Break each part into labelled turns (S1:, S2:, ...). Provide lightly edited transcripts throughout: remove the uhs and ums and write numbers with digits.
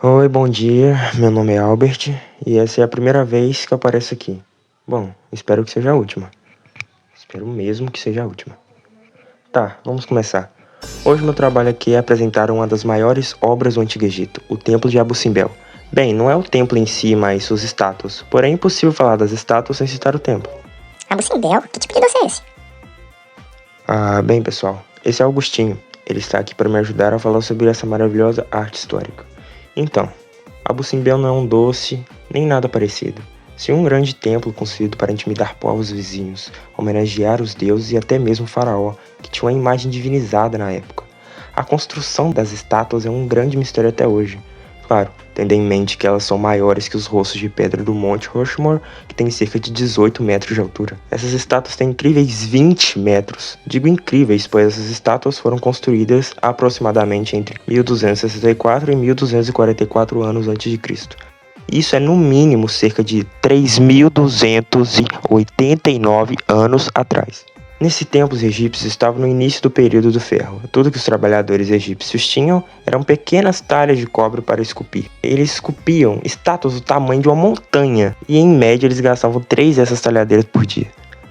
S1: Oi, bom dia. Meu nome é Albert e essa é a primeira vez que eu apareço aqui. Bom, espero que seja a última. Espero mesmo que seja a última. Tá, vamos começar. Hoje meu trabalho aqui é apresentar uma das maiores obras do Antigo Egito, o Templo de Abu Simbel. Bem, não é o templo em si, mas suas estátuas. Porém, é impossível falar das estátuas sem citar o templo.
S2: Abu Simbel? Que tipo de doce é esse?
S1: Bem, pessoal, esse é Augustinho. Ele está aqui para me ajudar a falar sobre essa maravilhosa arte histórica. Então, Abu Simbel não é um doce, nem nada parecido. Sim, um grande templo construído para intimidar povos vizinhos, homenagear os deuses e até mesmo o faraó, que tinha uma imagem divinizada na época. A construção das estátuas é um grande mistério até hoje. Claro, tendo em mente que elas são maiores que os rostos de pedra do Monte Rushmore, que tem cerca de 18 metros de altura. Essas estátuas têm incríveis 20 metros. Digo incríveis, pois essas estátuas foram construídas aproximadamente entre 1264 e 1244 anos antes de Cristo. Isso é no mínimo cerca de 3.289 anos atrás. Nesse tempo, os egípcios estavam no início do período do ferro. Tudo que os trabalhadores egípcios tinham eram pequenas talhas de cobre para esculpir. Eles esculpiam estátuas do tamanho de uma montanha, e em média eles gastavam 3 dessas talhadeiras por dia.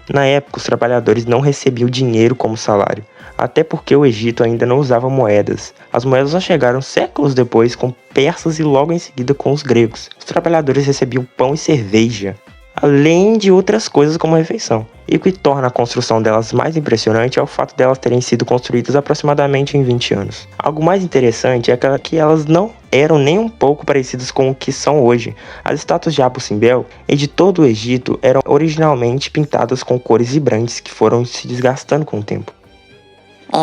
S1: Na época, os trabalhadores não recebiam dinheiro como salário, até porque o Egito ainda não usava moedas. As moedas só chegaram séculos depois com persas e logo em seguida com os gregos. Os trabalhadores recebiam pão e cerveja, além de outras coisas como refeição. E o que torna a construção delas mais impressionante é o fato delas terem sido construídas aproximadamente em 20 anos. Algo mais interessante é que elas não eram nem um pouco parecidas com o que são hoje. As estátuas de Abu Simbel e de todo o Egito eram originalmente pintadas com cores vibrantes que foram se desgastando com o tempo.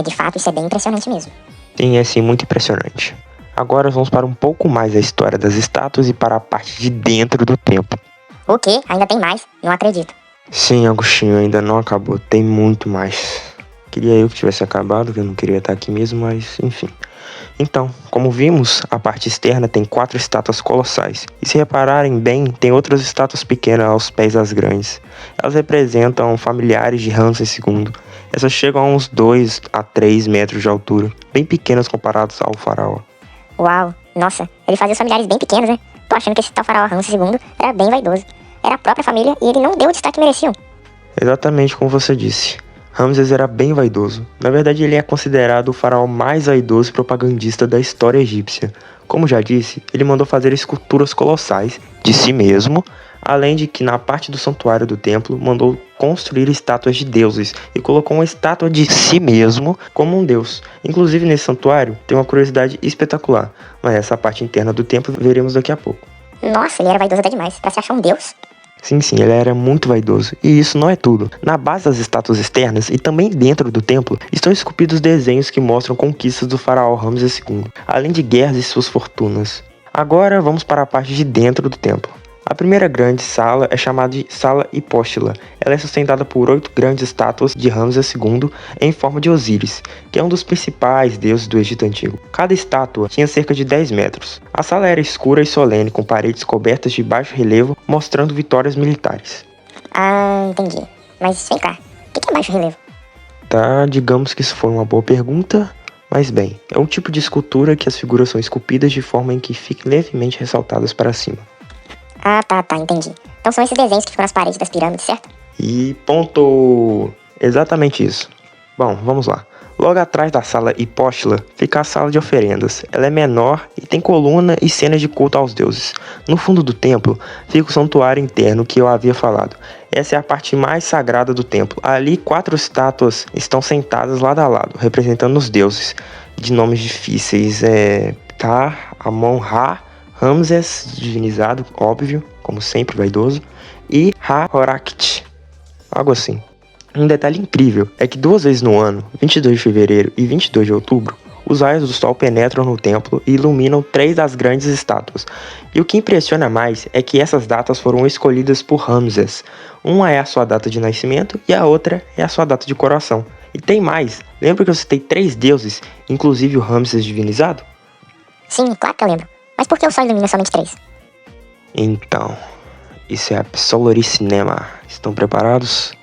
S2: De fato, isso é bem impressionante mesmo.
S1: Sim, é sim muito impressionante. Agora vamos para um pouco mais da história das estátuas e para a parte de dentro do templo.
S2: O quê? Ainda tem mais? Não acredito.
S1: Sim, Agostinho, ainda não acabou, tem muito mais. Queria eu que tivesse acabado, que eu não queria estar aqui mesmo, mas enfim. Então, como vimos, a parte externa tem 4 estátuas colossais. E se repararem bem, tem outras estátuas pequenas aos pés das grandes. Elas representam familiares de Ramsés II. Essas chegam a uns 2 a 3 metros de altura, bem pequenas comparadas ao faraó.
S2: Uau, nossa, ele fazia os familiares bem pequenos, né? Tô achando que esse tal faraó Ramsés II era bem vaidoso. Era a própria família e ele não deu o destaque que mereciam.
S1: Exatamente como você disse. Ramsés era bem vaidoso. Na verdade, ele é considerado o faraó mais vaidoso e propagandista da história egípcia. Como já disse, ele mandou fazer esculturas colossais de si mesmo, além de que na parte do santuário do templo mandou construir estátuas de deuses e colocou uma estátua de si mesmo como um deus. Inclusive nesse santuário tem uma curiosidade espetacular, mas essa parte interna do templo veremos daqui a pouco.
S2: Nossa, ele era vaidoso até demais, pra se achar um deus.
S1: Sim, ele era muito vaidoso. E isso não é tudo. Na base das estátuas externas e também dentro do templo, estão esculpidos desenhos que mostram conquistas do faraó Ramsés II, além de guerras e suas fortunas. Agora vamos para a parte de dentro do templo. A primeira grande sala é chamada de Sala Hipóstila. Ela é sustentada por 8 grandes estátuas de Ramsés II em forma de Osíris, que é um dos principais deuses do Egito Antigo. Cada estátua tinha cerca de 10 metros. A sala era escura e solene, com paredes cobertas de baixo relevo, mostrando vitórias militares.
S2: Ah, entendi. Mas vem cá, o que é baixo relevo?
S1: Tá, digamos que isso foi uma boa pergunta, mas bem, é um tipo de escultura que as figuras são esculpidas de forma em que fiquem levemente ressaltadas para cima.
S2: Ah, tá, entendi. Então são esses desenhos que ficam nas paredes das pirâmides, certo?
S1: E ponto! Exatamente isso. Bom, vamos lá. Logo atrás da sala hipóstila fica a sala de oferendas. Ela é menor e tem coluna e cenas de culto aos deuses. No fundo do templo fica o santuário interno que eu havia falado. Essa é a parte mais sagrada do templo. Ali 4 estátuas estão sentadas lado a lado, representando os deuses. De nomes difíceis, Ptah, Amon-Ra, Ramsés, divinizado, óbvio, como sempre, vaidoso, e Ha-Horakhti, algo assim. Um detalhe incrível é que 2 vezes no ano, 22 de fevereiro e 22 de outubro, os raios do sol penetram no templo e iluminam 3 das grandes estátuas. E o que impressiona mais é que essas datas foram escolhidas por Ramsés. Uma é a sua data de nascimento e a outra é a sua data de coroação. E tem mais, lembra que eu citei 3 deuses, inclusive o Ramsés divinizado?
S2: Sim, claro que eu lembro. Mas por que o sol ilumina somente 3?
S1: Então, isso é Absoloricinema. Estão preparados?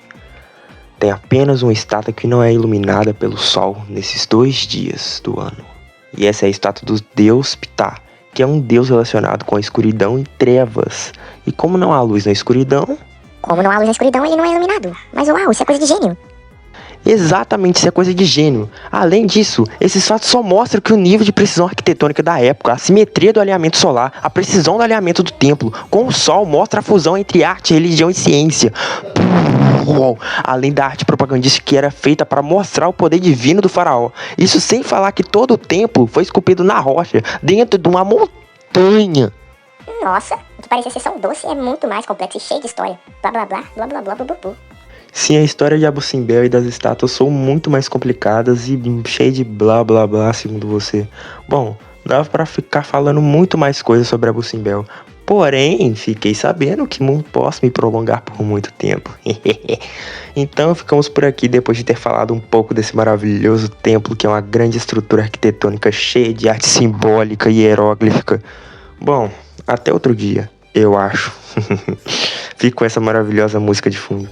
S1: Tem apenas uma estátua que não é iluminada pelo sol nesses 2 dias do ano. E essa é a estátua do deus Ptah, que é um deus relacionado com a escuridão e trevas. E como não há luz na escuridão...
S2: Como não há luz na escuridão, ele não é iluminado. Mas uau, isso é coisa de gênio.
S1: Exatamente, isso é coisa de gênio. Além disso, esses fatos só mostram que o nível de precisão arquitetônica da época, a simetria do alinhamento solar, a precisão do alinhamento do templo com o sol mostra a fusão entre arte, religião e ciência. Além da arte propagandística que era feita para mostrar o poder divino do faraó. Isso sem falar que todo o templo foi esculpido na rocha, dentro de uma montanha.
S2: Nossa, o que parecia ser só um doce é muito mais complexo e cheio de história. Blá blá blá, blá blá blá blá blá blá.
S1: Sim, a história de Abu Simbel e das estátuas são muito mais complicadas e cheias de blá blá blá, segundo você. Bom, dava pra ficar falando muito mais coisas sobre Abu Simbel. Porém, fiquei sabendo que não posso me prolongar por muito tempo. Então ficamos por aqui depois de ter falado um pouco desse maravilhoso templo que é uma grande estrutura arquitetônica cheia de arte simbólica e hieróglifica. Bom, até outro dia, eu acho. Fico com essa maravilhosa música de fundo.